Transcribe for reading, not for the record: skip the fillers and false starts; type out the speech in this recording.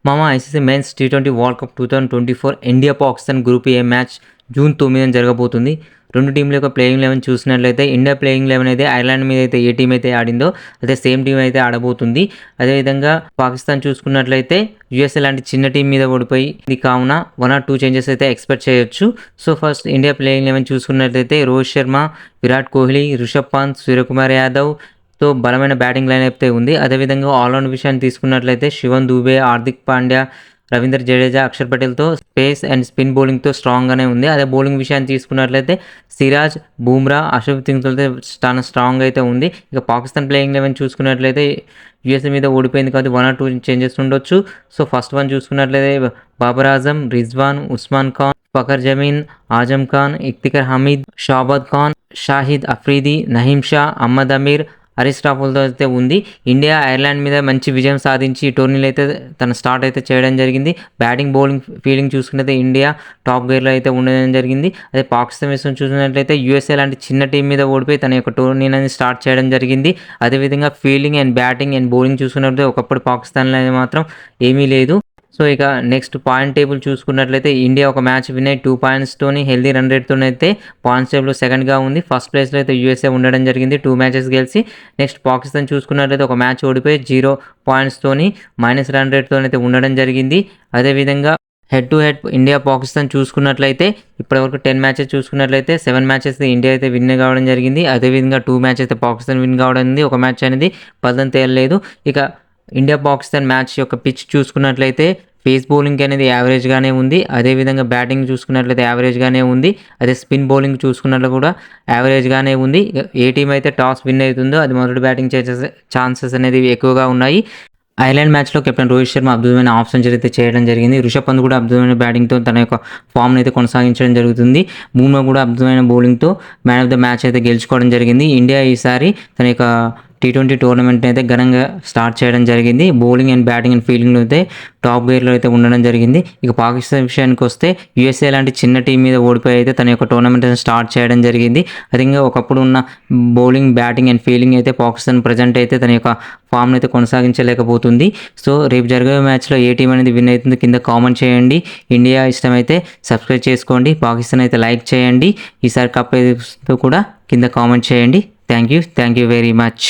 మామ ICC men's T20 world cup 2024 India Pakistan group A match June 9న జరగబోతుంది. రెండు టీంల యొక్క ప్లేయింగ్ 11 చూసినట్లయితే ఇండియా ప్లేయింగ్ 11 అయితే ఐర్లాండ్ మీద అయితే ఏ టీం అయితే ఆడిందో అదే సేమ్ టీం అయితే ఆడబోతుంది. అదేవిధంగా పాకిస్తాన్ చూసుకున్నట్లయితే యూఎస్ఏ లాంటి చిన్న టీం మీద ఓడిపోయింది కావున 1 or 2 చేంజెస్ అయితే ఎక్స్పెక్ట్ చేయొచ్చు. సో ఫస్ట్ ఇండియా ప్లేయింగ్ 11 చూసుకున్నట్లయితే రోహిత్ శర్మ, విరాట్ కోహ్లీ, రిషబ్ పంత్, సూర్యకుమార్ యాదవ్ తో బలమైన బ్యాటింగ్ లైన్ అయితే ఉంది. అదేవిధంగా ఆల్రౌండ్ విషయాన్ని తీసుకున్నట్లయితే శివన్ దూబే, హార్దిక్ పాండ్యా, రవీంద్ర జడేజా, అక్షర్ పటేల్తో స్పేస్ అండ్ స్పిన్ బౌలింగ్తో స్ట్రాంగ్గానే ఉంది. అదే బౌలింగ్ విషయాన్ని తీసుకున్నట్లయితే సిరాజ్, బూమ్రా, అర్షదీప్తో చాలా స్ట్రాంగ్ అయితే ఉంది. ఇక పాకిస్తాన్ ప్లేయింగ్ 11 చూసుకున్నట్లయితే యూఎస్ఏ మీద ఓడిపోయింది కాబట్టి 1 or 2 చేంజెస్ ఉండొచ్చు. సో ఫస్ట్ వన్ చూసుకున్నట్లయితే బాబర్ ఆజం, రిజ్వాన్, ఉస్మాన్ ఖాన్, ఫకర్ జమీన్, ఆజం ఖాన్, ఇక్తికర్ హమీద్, షాబాద్ ఖాన్, షాహిద్ అఫ్రీది, నహీం షా, అహ్మద్ అమీర్, హరీష్ రాఫుల్తో అయితే ఉంది. ఇండియా ఐర్లాండ్ మీద మంచి విజయం సాధించి ఈ టోర్నీలో అయితే తన స్టార్ట్ అయితే చేయడం జరిగింది. బ్యాటింగ్ బౌలింగ్ ఫీల్డింగ్ చూసుకున్నట్లయితే ఇండియా టాప్ గేర్లో అయితే ఉండడం జరిగింది. అదే పాకిస్తాన్ విషయం చూసినట్లయితే యూఎస్ఏ లాంటి చిన్న టీం మీద ఓడిపోయి తన యొక్క టోర్నీని అనేది స్టార్ట్ చేయడం జరిగింది. అదేవిధంగా fielding and batting and bowling చూసుకున్నట్లయితే ఒకప్పుడు పాకిస్తాన్లో మాత్రం ఏమీ లేదు. సో ఇక నెక్స్ట్ పాయింట్ టేబుల్ చూసుకున్నట్లయితే ఇండియా ఒక మ్యాచ్ విన్ అయ్యి 2 పాయింట్స్తోని హెల్దీ రన్ రేట్తో అయితే పాయింట్స్ టేబుల్లో సెకండ్గా ఉంది. ఫస్ట్ ప్లేస్లో అయితే యూఎస్ఏ ఉండడం జరిగింది 2 మ్యాచెస్ గెలిచి. నెక్స్ట్ పాకిస్తాన్ చూసుకున్నట్లయితే ఒక మ్యాచ్ ఓడిపోయి 0 పాయింట్స్తోని మైనస్ రన్ రేట్తో అయితే ఉండడం జరిగింది. అదేవిధంగా head to head India Pakistan చూసుకున్నట్లయితే ఇప్పటివరకు 10 మ్యాచెస్ చూసుకున్నట్లయితే 7 మ్యాచెస్ ఇండియా అయితే విన్ కావడం జరిగింది. అదేవిధంగా 2 మ్యాచ్ అయితే పాకిస్తాన్ విన్ కావడం జరిగింది. ఒక మ్యాచ్ అనేది పదం తేలలేదు. ఇక ఇండియా పాకిస్తాన్ మ్యాచ్ యొక్క పిచ్ చూసుకున్నట్లయితే పేస్ బౌలింగ్ అనేది యావరేజ్గానే ఉంది. అదేవిధంగా బ్యాటింగ్ చూసుకున్నట్లయితే యావరేజ్గానే ఉంది. అదే స్పిన్ బౌలింగ్ చూసుకున్నట్లు కూడా యావరేజ్గానే ఉంది. ఏ టీం అయితే టాస్ విన్ అవుతుందో అది మొదటి బ్యాటింగ్ చేసే ఛాన్సెస్ అనేది ఎక్కువగా ఉన్నాయి. ఐర్లాండ్ మ్యాచ్లో కెప్టెన్ రోహిత్ శర్మ అద్భుతమైన హాఫ్ సెంచరీ అయితే చేయడం జరిగింది. రిషబ్ పంత్ కూడా అద్భుతమైన బ్యాటింగ్తో తన యొక్క ఫామ్ని అయితే కొనసాగించడం జరుగుతుంది. బూమ్రా కూడా అద్భుతమైన బౌలింగ్తో మ్యాన్ ఆఫ్ ద మ్యాచ్ అయితే గెలుచుకోవడం జరిగింది. ఇండియా ఈసారి తన యొక్క టీ20 టోర్నమెంట్ అయితే ఘనంగా స్టార్ట్ చేయడం జరిగింది. బౌలింగ్ అండ్ బ్యాటింగ్ అండ్ ఫీల్డింగ్లో అయితే టాప్ గేర్లో అయితే ఉండడం జరిగింది. ఇక పాకిస్తాన్ విషయానికి వస్తే యూఎస్ఏ లాంటి చిన్న టీం మీద ఓడిపోయి అయితే తన యొక్క టోర్నమెంట్ స్టార్ట్ చేయడం జరిగింది. అదే ఒకప్పుడు ఉన్న బౌలింగ్, బ్యాటింగ్ అండ్ ఫీల్డింగ్ అయితే పాకిస్తాన్ ప్రజెంట్ అయితే తన యొక్క ఫామ్ని అయితే కొనసాగించలేకపోతుంది. సో రేపు జరిగే మ్యాచ్లో ఏ టీం అనేది విన్ అవుతుందో కింద కామెంట్ చేయండి. ఇండియా ఇష్టమైతే సబ్స్క్రైబ్ చేసుకోండి. పాకిస్తాన్ అయితే లైక్ చేయండి. ఈసారి కప్ కూడా కింద కామెంట్ చేయండి. Thank you very much.